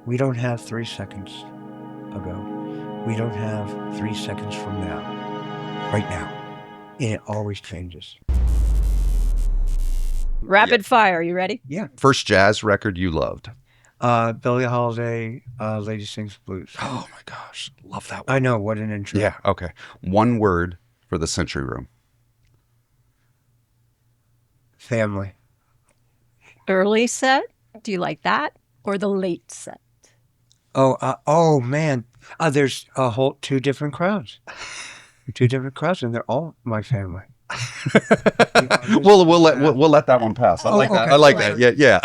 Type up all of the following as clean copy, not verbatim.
We don't have 3 seconds ago. We don't have 3 seconds from now. Right now. And it always changes. Rapid fire. You ready? Yeah. First jazz record you loved? Billie Holiday, Lady Sings Blues. Oh my gosh. Love that one. I know, what an intro. Yeah, okay. One word for the Century Room. Family. Early set. Do you like that? Or the late set? Oh man. There's a whole 2 different crowds. 2 different crowds, and they're all my family. We'll let that one pass. I like that. Okay. I like that. Yeah.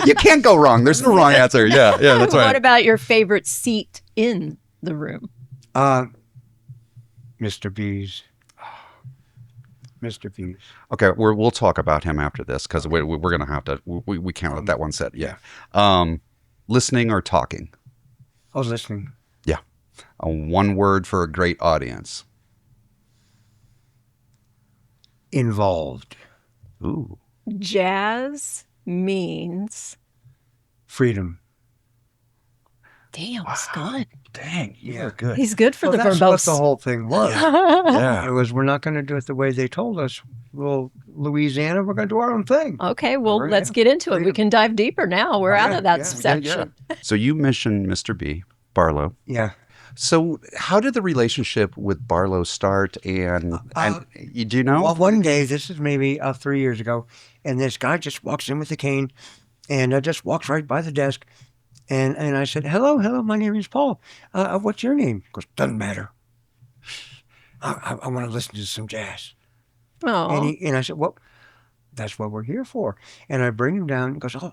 You can't go wrong. There's no wrong answer. Yeah, that's right. What about your favorite seat in the room? Mr. B's. Mr. B's. Okay, we'll talk about him after this because we're going to have to. We can't let that one sit. Yeah. Listening or talking? I was listening. Yeah. One word for a great audience. Involved. Ooh. Jazz means... Freedom. Damn, it's good. Dang, you're good. He's good for the That's verbose. what the whole thing was. Yeah. It was, we're not going to do it the way they told us. Well, Louisiana, we're going to do our own thing. Okay, well, Right, let's yeah. get into it. We Freedom. can dive deeper now. We're out Yeah, of that yeah, section. So you mentioned Mr. B, Barlow. Yeah. So how did the relationship with Barlow start? And do you know? Well, one day, this is maybe 3 years ago, and this guy just walks in with a cane and just walks right by the desk. And I said, hello, my name is Paul. What's your name? He goes, doesn't matter. I want to listen to some jazz. Oh, And I said, well, that's what we're here for. And I bring him down. He goes, oh,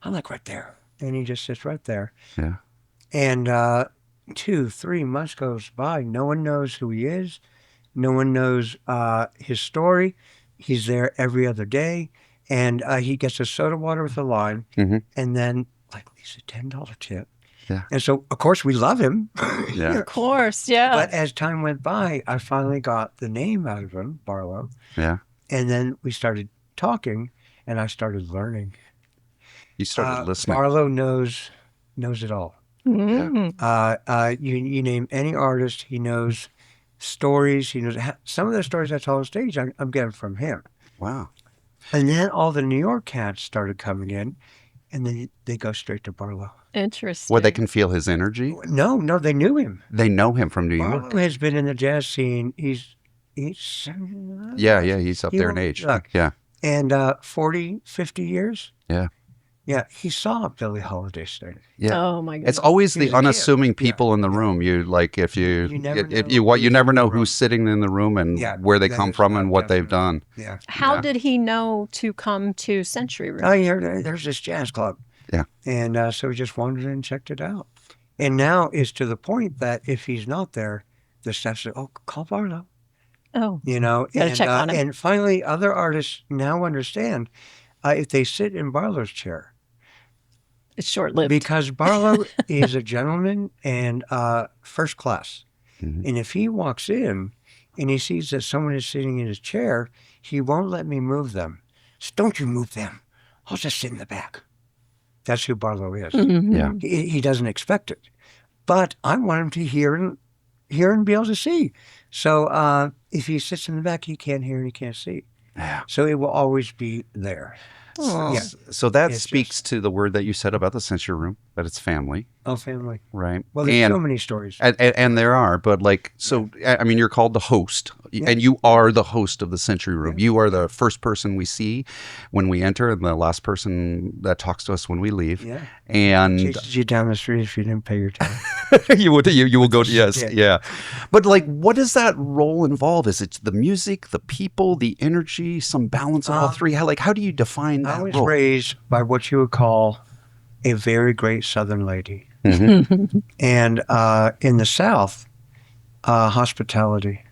I'm like right there. And he just sits right there. Yeah. And 2, 3 months goes by. No one knows who he is. No one knows his story. He's there every other day. And he gets a soda water with a lime. Mm-hmm. And then like at least a $10 tip. Yeah. And so, of course, we love him. Yeah. of course, yeah. But as time went by, I finally got the name out of him, Barlow. Yeah. And then we started talking, and I started learning. You started listening. Barlow knows it all. Mm. You name any artist, he knows stories. He knows some of the stories I tell on stage. I'm getting from him. Wow. And then all the New York cats started coming in, and then they go straight to Barlow. Interesting. Where they can feel his energy. No, they knew him. They know him from New York. Barlow has been in the jazz scene. He's Yeah, he's up there in age. Yeah. And 40, 50 years. Yeah. Yeah, he saw Billie Holiday start. Yeah. Oh my goodness. It's always He was the a kid. unassuming people in the room. You like if you never know who's sitting in the room and where they come from and what they've done. Yeah. How did he know to come to Century Room? Oh, there's this jazz club. Yeah. And so we just wandered in and checked it out. And now it's to the point that if he's not there, the staff said, oh, call Barlow. Oh, And, check on him. And finally, other artists now understand if they sit in Barlow's chair. it's short-lived. Because Barlow is a gentleman and first class. Mhm. And if he walks in and he sees that someone is sitting in his chair, he won't let me move them. So don't you move them. I'll just sit in the back. That's who Barlow is. Mhm. Yeah. He doesn't expect it. But I want him to hear and be able to see. So if he sits in the back, he can't hear and he can't see. Yeah. So it will always be there. Oh. Yeah. So that It's speaks to the word that you said about the Century Room, that it's family, Oh, family. right? Well, there's and, so many stories. and there are, but like, so, I mean, you're called the host, and you are the host of the Century Room. You are the first person we see when we enter and the last person that talks to us when we leave. Yeah. And Chases you down the street if you didn't pay your time. you will go to, yes, Yeah. yeah. But like, what does that role involve? Is it the music, the people, the energy, some balance of all three? How do you define I that was role? raised by what you would call a very great Southern lady. Mm-hmm. And in the South, hospitality.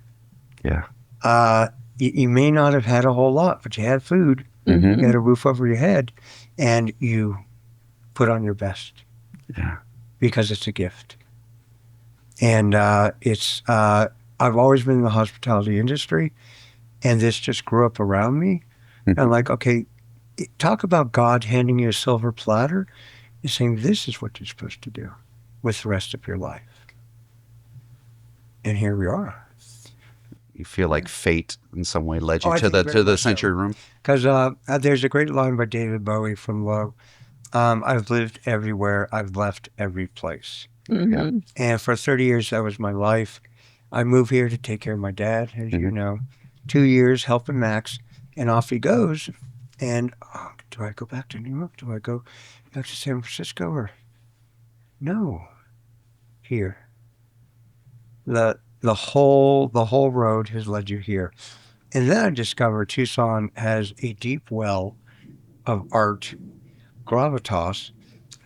Yeah. You may not have had a whole lot, but you had food, Mm-hmm. you had a roof over your head, and you put on your best. Yeah. Because it's a gift. And I've always been in the hospitality industry, and this just grew up around me. Mhm. And like, okay, talk about God handing you a silver platter. is saying this is what you're supposed to do with the rest of your life. And here we are. You feel like fate in some way led Oh, you I to think very the much so. Century Room. Because there's a great line by David Bowie from Low. I've lived everywhere. I've left every place. Mhm. And for 30 years, that was my life. I moved here to take care of my dad, as you Mhm. know. 2 years helping Max, and off he goes. And do I go back to New York? Do I go back to San Francisco? Or no, here. The whole road has led you here. And then I discovered Tucson has a deep well of art, gravitas.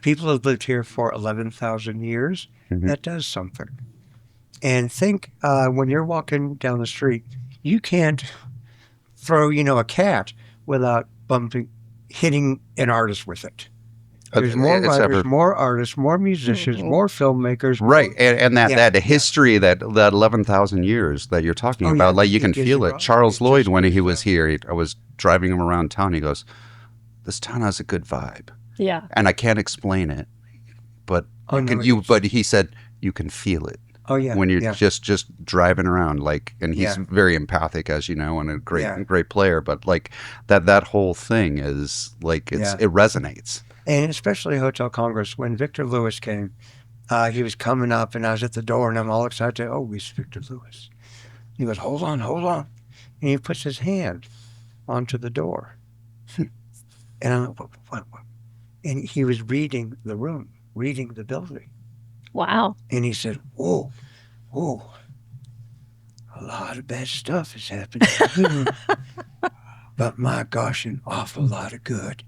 People have lived here for 11,000 years. Mhm. That does something. And think when you're walking down the street, you can't throw, a cat without hitting an artist with it. There's more It's writers, ever more artists, more musicians, Mhm. more filmmakers. right, more- and that Yeah, that yeah. history, that 11,000 years that you're talking Oh, about, yeah, like you it can gives feel you it. vibe. Charles It Lloyd, just when he gives was vibe. here, I was driving him around town. He goes, "This town has a good vibe," Yeah. and I can't explain it, but Oh, no, you. it's- But he said you can feel it. Oh, yeah. When you're yeah. just driving around, like, and he's Yeah. very empathic, as you know, and a Yeah. great player, but like that whole thing is like Yeah. it resonates. And especially Hotel Congress, when Victor Lewis came, he was coming up, and I was at the door, and I'm all excited. Oh, it's Victor Lewis. He goes, hold on. And he puts his hand onto the door. And I'm like, what? And he was reading the room, reading the building. Wow. And he said, whoa, a lot of bad stuff is happening. But my gosh, an awful lot of good.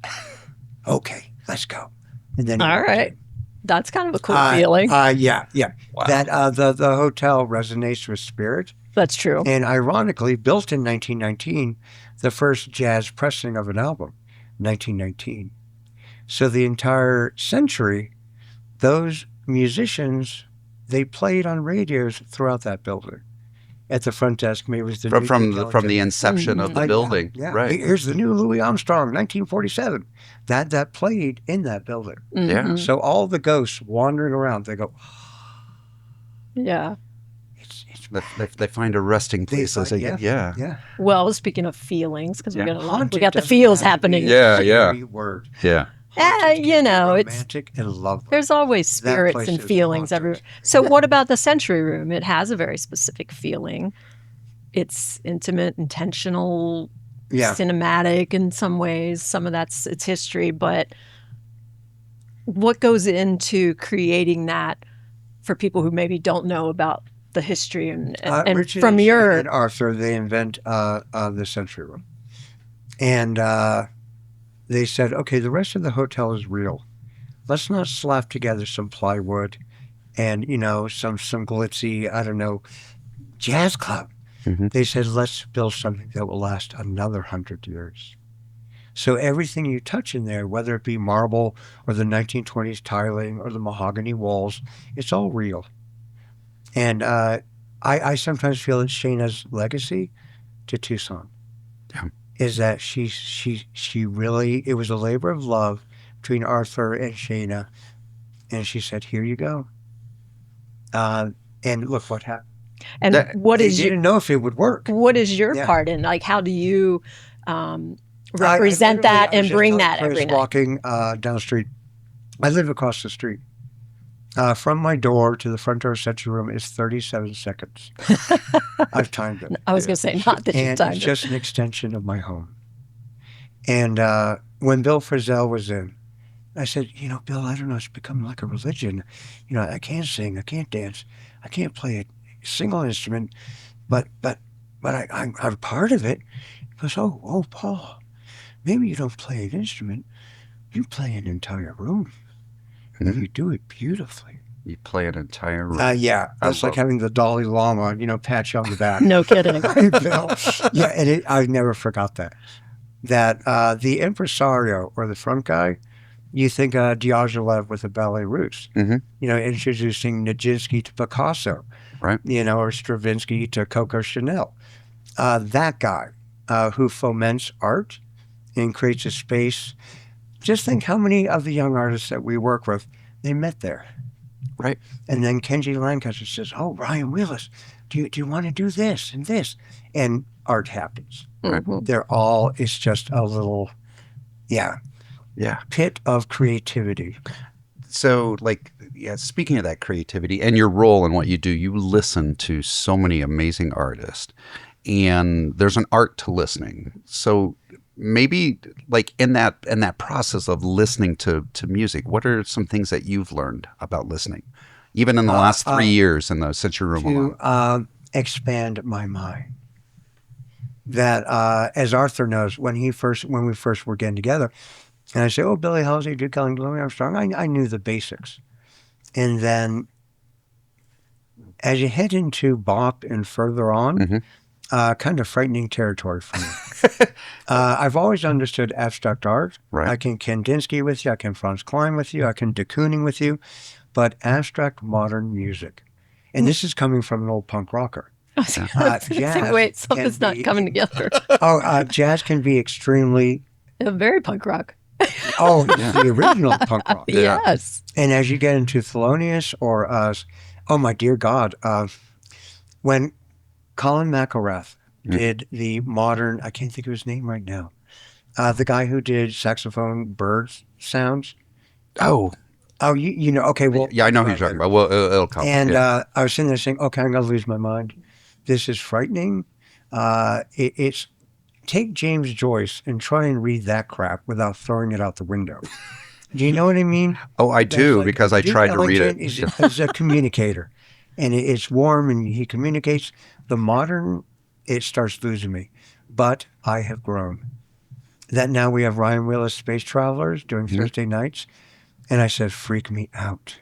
Okay, let's go. And then he All walked right. in. That's kind of a cool feeling. Yeah. Wow. That the hotel resonates with spirit. That's true. And ironically, built in 1919, the first jazz pressing of an album, 1919. So the entire century, those musicians, they played on radios throughout that building. At the front desk, maybe it was the new From Duke the Ellington. inception of the building, Yeah. right? Here's the new Louis Armstrong, 1947. That played in that building. Yeah. Mhm. So all the ghosts wandering around, they go, Yeah. it's They find a resting place. As they get, yeah. yeah. Well, speaking of feelings, because Yeah. we got Haunted the doesn't feels have to be happening. a Yeah, scary word. Yeah. Haunted you can be know, it's romantic and lovely. there's always That spirits place and is feelings haunted. everywhere. So what about the Century Room? It has a very specific feeling. It's intimate, intentional, Yeah. cinematic in some ways. Some of that's its history, but what goes into creating that for people who maybe don't know about the history and Richard from your and Arthur, they invent the Century Room. And they said, okay, the rest of the hotel is real. Let's not slap together some plywood and, some glitzy, I don't know, jazz club. Mhm. They said, let's build something that will last another 100 years. So everything you touch in there, whether it be marble or the 1920s tiling or the mahogany walls, it's all real. And I sometimes feel that Shayna's legacy to Tucson is that she really, it was a labor of love between Arthur and Shayna. And she said, here you go. And look what happened. and what They is your didn't know if it would work. what is your Yeah. part in, like, how do you represent that and bring that every night? Walking down the street. I live across the street. From my door to the front door of Century Room is 37 seconds. I've timed it. I was going to say, not that you And timed it's it. just an extension of my home. And when Bill Frisell was in, I said, Bill, I don't know, it's become like a religion. I can't sing, I can't dance, I can't play a single instrument, but I'm part of it. He goes, oh, Paul, maybe you don't play an instrument, you play an entire room. And Mhm. you do it beautifully. You play an entire room. Yeah, that's like having the Dalai Lama, pat you on the back. No kidding. Bill. Yeah, and I never forgot that. That the impresario or the front guy, you think Diaghilev with the Ballet Russe, Mhm. introducing Nijinsky to Picasso, Right. or Stravinsky to Coco Chanel. That guy who foments art and creates a space just think how many of the young artists that we work with, they met there. Right. And then Kenji Lancaster says, "Oh, Ryan Willis, do you want to do this and this?" And art happens. Mhm. They're all, it's just a little, Yeah. pit of creativity. So, like, yeah, speaking of that creativity and your role in what you do, you listen to so many amazing artists, and there's an art to listening. So maybe like in that process of listening to music, what are some things that you've learned about listening, even in the last 3 years in the Century Room alone? To expand my mind. That as Arthur knows, when we first were getting together, and I say, "Oh, Billy Halsey, Duke Ellington, Louis Armstrong," I knew the basics. And then as you head into bop and further on, kind of frightening territory for me. I've always understood abstract art. Right. I can Kandinsky with you, I can Franz Klein with you, I can de Kooning with you, but abstract modern music. And this is coming from an old punk rocker. Jazz Wait, something's can not be- coming together. Jazz can be extremely, Very punk rock. the original punk rock. Yeah. Yes. And as you get into Thelonious or, oh my dear God, when Colin McElrath did the modern, I can't think of his name right now, the guy who did saxophone bird sounds. Oh, You know, okay, well. yeah, I know who you're talking about. Well, it'll come. And yeah. I was sitting there saying, okay, I'm going to lose my mind. This is frightening. It's take James Joyce and try and read that crap without throwing it out the window. Do you know what I mean? Oh, I do, Like, because I Duke tried to read it. Ellington is a communicator, and it's warm, and he communicates. The modern, it starts losing me. But I have grown. That now we have Ryan Willis Space Travelers doing Thursday nights, and I said, freak me out.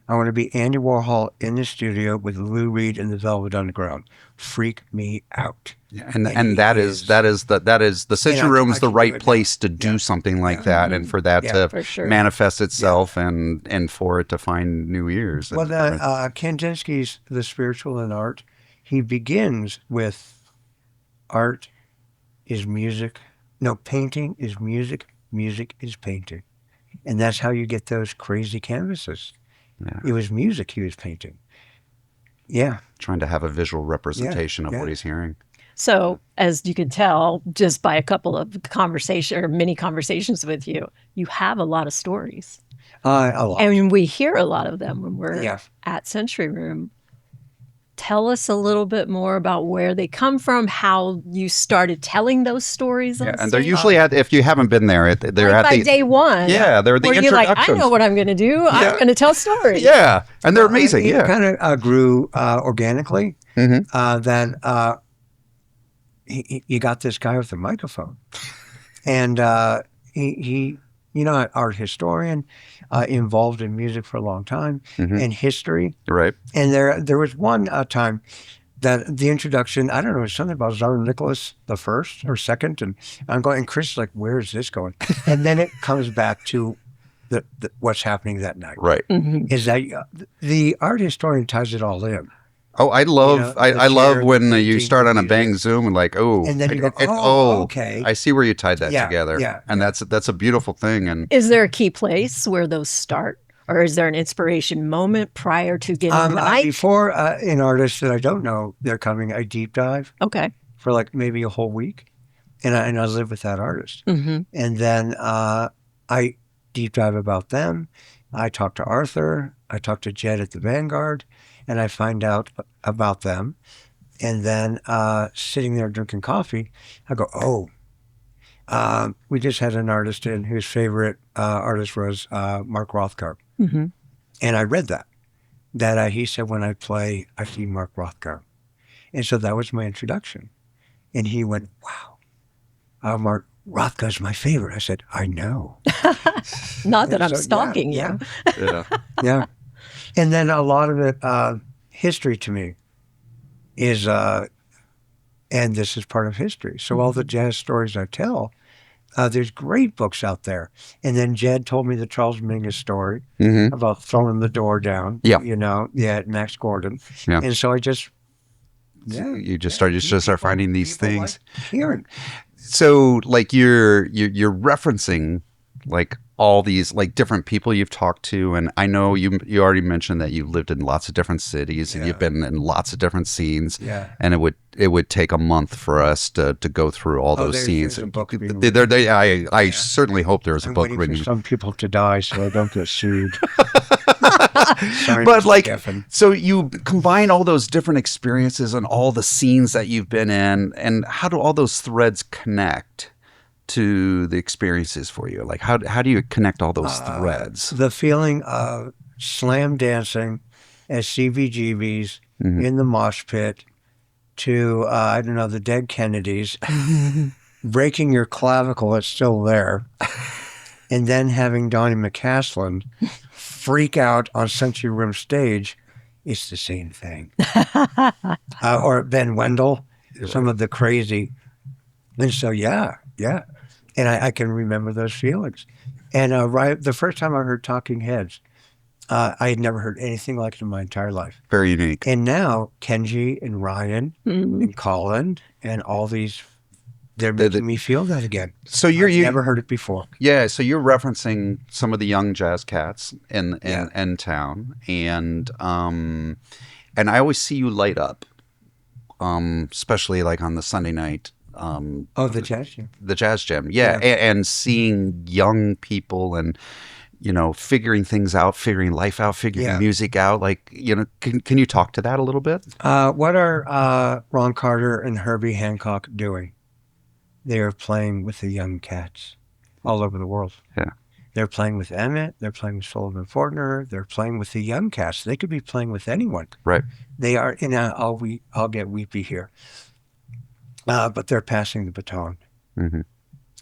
I want to be Andy Warhol in the studio with Lou Reed in the Velvet Underground. Freak me out. Yeah, and that is the Century I Room is the can do right it now. place to do something like that, and for that Yeah, for to sure. manifest itself, and for it to find new ears. Well, Kandinsky's The Spiritual in Art, he begins with art is music. No, painting is music. Music is painting. And that's how you get those crazy canvases. Yeah. It was music he was painting. Yeah. Trying to have a visual representation of yeah. what he's hearing. So, as you can tell, just by a couple of conversation or mini conversations with you, you have a lot of stories. A lot. And we hear a lot of them when we're Yeah. at Century Room. Tell us a little bit more about where they come from, how you started telling those stories. Yeah, on and they're stage. usually at, if you haven't been there, they're like at by the day one. Yeah, they're the where you're like, I introductions. know what I'm going to do. I'm going to tell stories. Yeah, and they're amazing. It Yeah. kind of grew organically. Mhm. Then you got this guy with a microphone. And he an art historian, involved in music for a long time, and history. Right. And there was one time that the introduction, I don't know, it was something about Tsar Nicholas the First or Second, and I'm going, and Chris is like, where is this going? And then it comes back to the what's happening that night. Right. Is that the art historian ties it all in. Oh, I love You know, I the love chair, when the you painting, start on a music. bang zoom and like, oh, And then you go, okay. I see where you tied that Yeah, together. yeah, And that's a beautiful thing. And Is there a key place where those start? Or is there an inspiration moment prior to getting the mic? Before an artist that I don't know, they're coming, I deep dive Okay. for like maybe a whole week, and I live with that artist, Mm-hmm. and then I deep dive about them. I talk to Arthur, I talk to Jed at the Vanguard, and I find out about them, and then sitting there drinking coffee, I go, we just had an artist in whose favorite artist was Mark Rothko. Mm-hmm. And I read that he said, when I play, I see Mark Rothko. And so that was my introduction. And he went, wow, Mark Rothko's my favorite. I said, I know. Not that And I'm so, stalking yeah, you. yeah. Yeah. And then a lot of it, history to me is, and this is part of history. So all the jazz stories I tell, there's great books out there. And then Jed told me the Charles Mingus story Mhm. about throwing the door down. Yeah. Max Gordon. Yeah. And so I just, You just start finding these people things. like hearing. So like you're referencing like all these like different people you've talked to, and I know you already mentioned that you lived in lots of different cities and Yeah. you've been in lots of different scenes. Yeah. And it would take a month for us to go through all those scenes. There's a book being I certainly hope there's a I'm book waiting written. for some people to die so I don't get sued. Sorry, But Mr. like, Geffen. so you combine all those different experiences and all the scenes that you've been in, and how do all those threads connect to the experiences for you? Like, how do you connect all those threads? The feeling of slam dancing as CBGBs in the mosh pit to, I don't know, the dead Kennedys, breaking your clavicle, it's still there, and then having Donnie McCaslin freak out on Century Room stage, it's the same thing. Or Ben Wendell, some of the crazy. And so, yeah. And I can remember those feelings. And right the first time I heard Talking Heads, I had never heard anything like it in my entire life. Very unique. And now Kenji and Ryan and Colin and all these, they're making me feel that again. So I've never heard it before. Yeah, so you're referencing some of the young jazz cats in town, and I always see you light up, especially like on the Sunday night. The jazz jam. The jazz jam, yeah. And seeing young people and figuring things out, figuring life out, figuring music out. Like can you talk to that a little bit? What are Ron Carter and Herbie Hancock doing? They are playing with the young cats all over the world. Yeah. They're playing with Emmett. They're playing with Sullivan Fortner. They're playing with the young cats. They could be playing with anyone. Right. They are, I'll get weepy here. But they're passing the baton. Mm-hmm.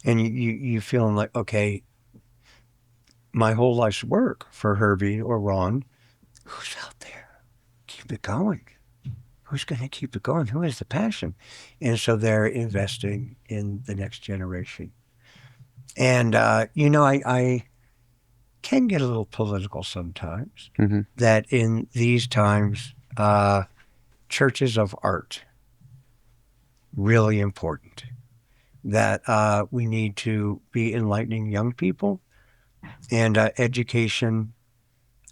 And you feeling like, okay, my whole life's work for Herbie or Ron, who's out there? Keep it going. Who's going to keep it going? Who has the passion? And so they're investing in the next generation. And, I can get a little political sometimes, that in these times, churches of art, really important, that we need to be enlightening young people, and education,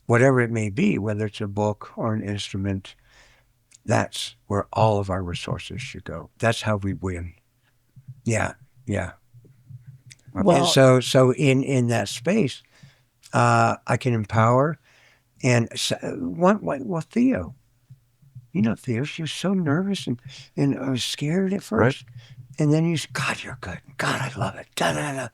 whatever it may be, whether it's a book or an instrument, that's where all of our resources should go. That's how we win. Yeah. Well, And so in that space, I can empower. And Theo, Theo, she was so nervous and I was scared at first. Right. And then you say, God, you're good. God, I love it. Da, da, da.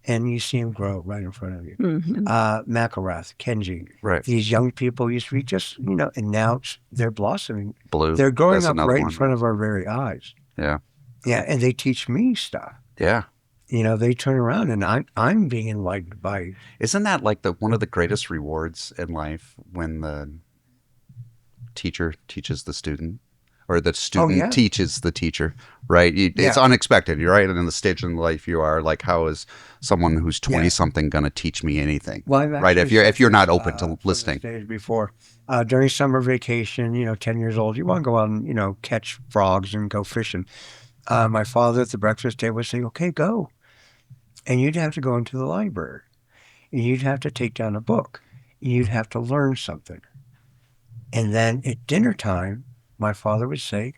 And you see him grow right in front of you. McElrath, Kenji, Right. These young people used to be just, and now they're blossoming. Blue. They're growing That's up another right one. in front of our very eyes. Yeah. Yeah, and they teach me stuff. Yeah. They turn around and I'm being enlightened by. Isn't that like one of the greatest rewards in life when the teacher teaches the student, or the student teaches the teacher, right? It's unexpected, right? And in the stage in life you are, like, how is someone who's 20-something going to teach me anything? Well, right? If you're not open to listening. Stage before, during summer vacation, 10 years old, you want to go out and, catch frogs and go fishing. My father at the breakfast table would say, okay, go. And you'd have to go into the library. And you'd have to take down a book. And you'd have to learn something. And then at dinner time, my father would say,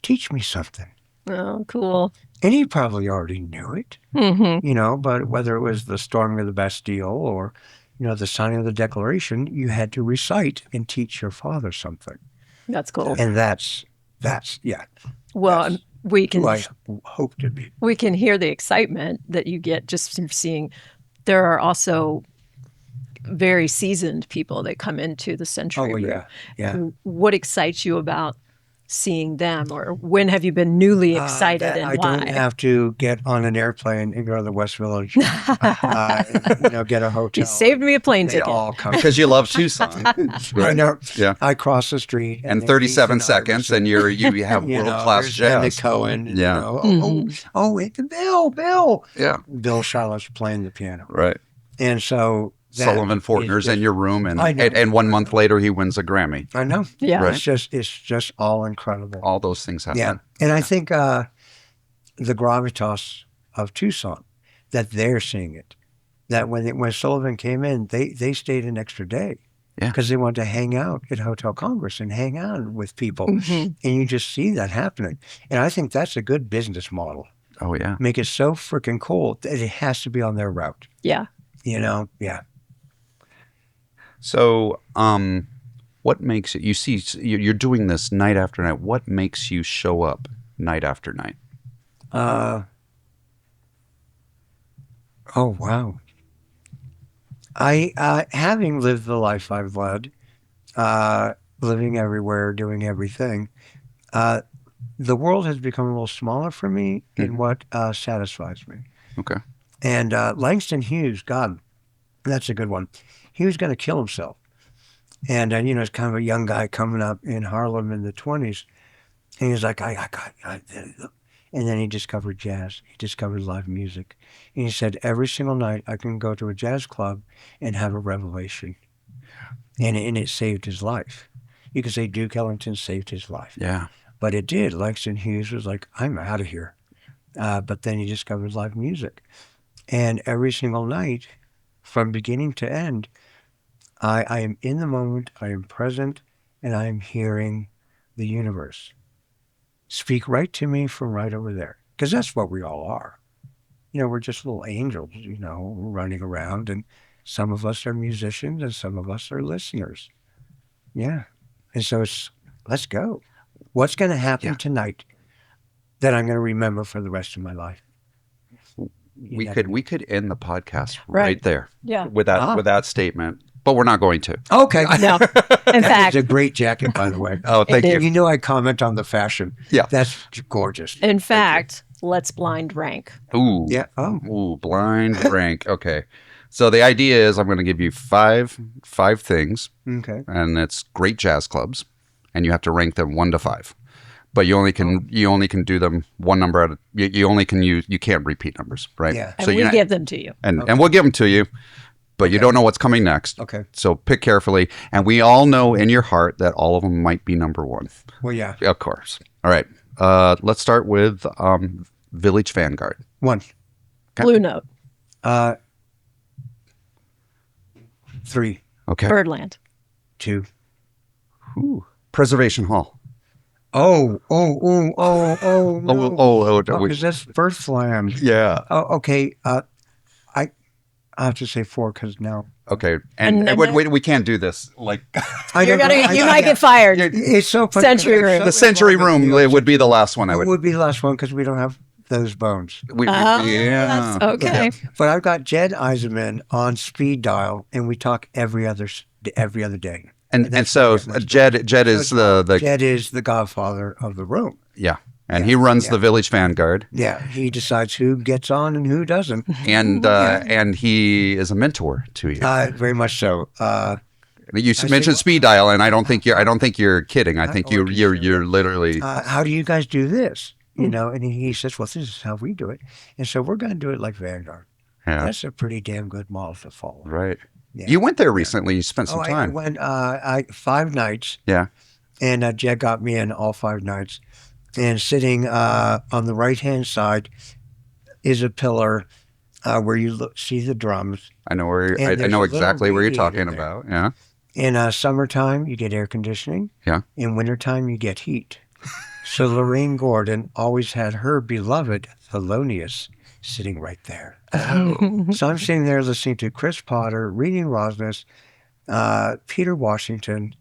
teach me something. Oh, cool. And he probably already knew it, but whether it was the storming of the Bastille or, the signing of the Declaration, you had to recite and teach your father something. That's cool. And that's Well, we can who I hope to be. we can hear the excitement that you get just from seeing. There are also very seasoned people that come into the Century Room. Yeah. What excites you about seeing them, or when have you been newly excited and I why? don't have to get on an airplane and go to the West Village, get a hotel. You saved me a plane They ticket. all come. Because you love Tucson. I know. Yeah. I cross the street. And they 37 eat seconds, and you have world-class there's jazz. Andy Cohen. And, Yeah. It's Bill. Yeah. Bill Charlotte's playing the piano. Right. And so Sullivan Fortner's in your room, I know. and 1 month later he wins a Grammy. I know. Yeah. Right. It's just all incredible. All those things happen. Yeah. And I think the gravitas of Tucson, that they're seeing it. that when Sullivan came in, they stayed an extra day. Yeah. Because they wanted to hang out at Hotel Congress and hang out with people. Mhm. And you just see that happening. And I think that's a good business model. Oh yeah. Make it so freaking cool that it has to be on their route. Yeah. Yeah. So, what makes it? You see, you're doing this night after night. What makes you show up night after night? Oh, wow. I having lived the life I've led, living everywhere, doing everything, the world has become a little smaller for me in what satisfies me. Okay. And Langston Hughes, God, that's a good one. He was going to kill himself. And, it's kind of a young guy coming up in Harlem in the 20s. And he was like, and then he discovered jazz. He discovered live music. And he said, every single night I can go to a jazz club and have a revelation. And it saved his life. You could say Duke Ellington saved his life. Yeah. But it did. Langston Hughes was like, I'm out of here. But then he discovered live music. And every single night, from beginning to end, I am in the moment, I am present, and I am hearing the universe speak right to me from right over there. Because that's what we all are. We're just little angels, running around. And some of us are musicians and some of us are listeners. Yeah. And so let's go. What's going to happen tonight that I'm going to remember for the rest of my life? We could end the podcast Right. right there. Yeah. With that statement, but we're not going to. Okay. No. In fact, It's a great jacket, by the way. Oh, thank you. You know I comment on the fashion. Yeah. That's gorgeous. in fact, let's blind rank. Ooh. Yeah. Oh. Ooh, blind rank. Okay. So the idea is I'm going to give you five things, Okay. and it's great jazz clubs, and you have to rank them 1 to 5. But you only can do them one number at a, you only can use, you can't repeat numbers, right? Yeah. And So we you give them to you. and we'll give them to you, but you don't know what's coming next. Okay. So pick carefully, and we all know in your heart that all of them might be number 1. Well, yeah. Of course. All right. Let's start with Village Vanguard. 1. Blue Note, 3. Okay. Birdland, 2. Ooh. Preservation Hall. Oh, no. Oh, Because that's First Slam. yeah. Oh, okay. I have to say 4 because now Okay. And And we can't do this. Like you might get fired. It's so funny. Century Room. the Century Room would be the last one I It would. would be the last one because we don't have those bones. Yeah. That's okay. But I've got Jed Eisenman on speed dial, and we talk every other day. And so Jed is the Jed is the godfather of the room. yeah, and he runs the Village Vanguard, Yeah, he decides who gets on and who doesn't. and he is a mentor to you. Very much so. You mentioned speed dial, and I don't think you're kidding. I think you're literally How do you guys do this? And he says, well, this is how we do it. And so we're going to do it like Vanguard. yeah, That's a pretty damn good model to follow. right. Yeah. You went there recently. You spent some I time. went 5 nights, Yeah. and Jed got me in all 5 nights. And sitting on the right-hand side is a pillar where you see the drums. I know where And I there's know a exactly where you're little talking radiator there. about. Yeah. In summertime, you get air conditioning. Yeah. In wintertime, you get heat. So Lorraine Gordon always had her beloved Thelonious sitting right there. So I'm sitting there listening to Chris Potter, reading Rosnes, Peter Washington,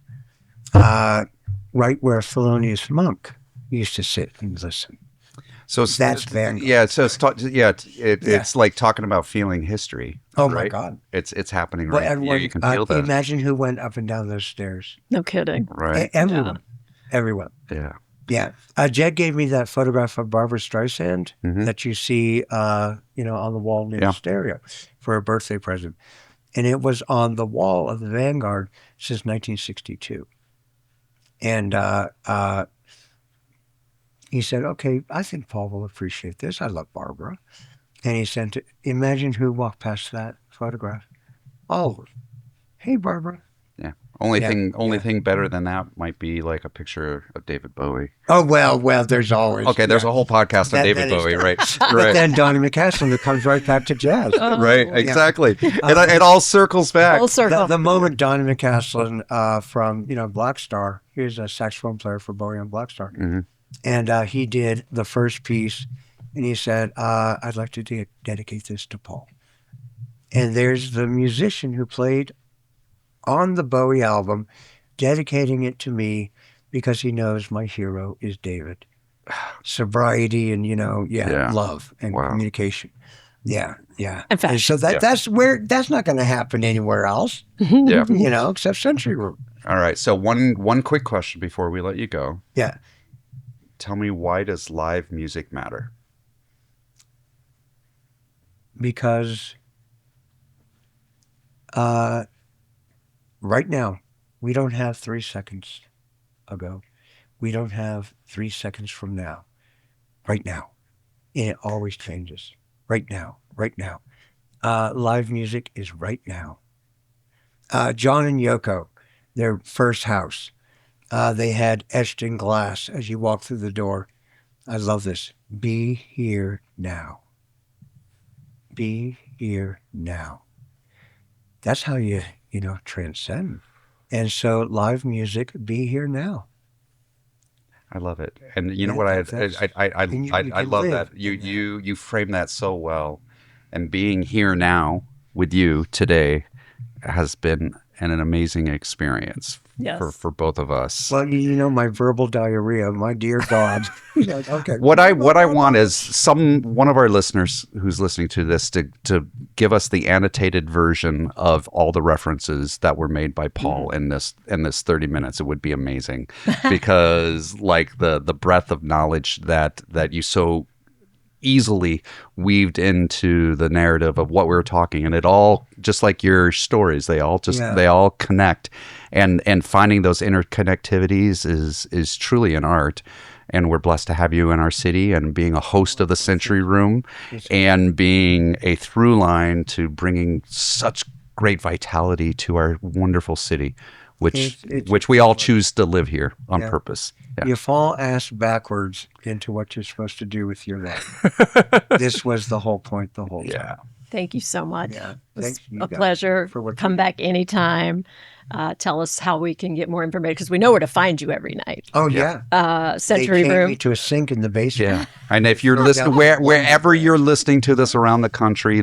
right where Thelonious Monk used to sit and listen. So That's Vanguard. Yeah. So it's like talking about feeling history. Oh my right? God! It's happening But right everyone, here. You can feel that. imagine who went up and down those stairs. No kidding. Right. Everyone. Yeah. Yeah. Jed gave me that photograph of Barbara Streisand Mhm. that you see, on the wall near the stereo for a birthday present. And it was on the wall of the Vanguard since 1962. And he said, okay, I think Paul will appreciate this. I love Barbara. And he sent it. Imagine who walked past that photograph. Oh, hey, Barbara. Yeah. Only Yeah. thing better than that might be like a picture of David Bowie. Oh, well, there's always. Okay, there's a whole podcast on David that is- Bowie, right? But Right. then Donnie McCaslin, it comes right back to jazz. Right, exactly. It all circles back. Full circle. The moment Donnie McCaslin from Black Star, he was a saxophone player for Bowie on Black Star, and he did the first piece, and he said, "I'd like to dedicate this to Paul." And there's the musician who played on the Bowie album, dedicating it to me because he knows my hero is David. Sobriety and love and communication. Yeah. In fact, And so that's not going to happen anywhere else. Yeah. Except Century Room. All right. So one quick question before we let you go. Yeah. Tell me, why does live music matter? Because right now, we don't have 3 seconds ago. We don't have 3 seconds from now. Right now. And it always changes. Right now. Live music is right now. John and Yoko, their first house, they had etched in glass as you walk through the door. I love this. Be here now. Be here now. That's how you transcend. And so live music, be here now. I love it. And you know what? I can love live. that. You frame that so well. And being here now with you today has been an amazing experience for both of us. Well, my verbal diarrhea, my dear God. Okay. What I want is one of our listeners who's listening to this to give us the annotated version of all the references that were made by Paul in this 30 minutes. It would be amazing because like the breadth of knowledge that you so easily weaved into the narrative of what we were talking, and it all, just like your stories, they all connect, and finding those interconnectivities is truly an art. And we're blessed to have you in our city and being a host of the Century Room and being a through line to bringing such great vitality to our wonderful city, which we all choose to live here on purpose. Yeah. You fall ass backwards into what you're supposed to do with your life. This was the whole point the whole time. Yeah. Thank you so much. Yeah. It's Thank you a guys pleasure. for what Come you do. back anytime. Tell us how we can get more information because we know where to find you every night. Oh, yeah. Century They chained Room. me to a sink in the basement. Yeah. And if you're listening, wherever you're listening to this around the country,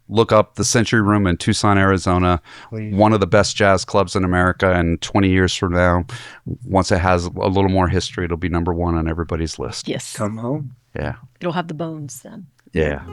look up the Century Room in Tucson, Arizona, Please. one of the best jazz clubs in America. And 20 years from now, once it has a little more history, it'll be number one on everybody's list. Yes. Come home. Yeah. It'll have the bones then. Yeah.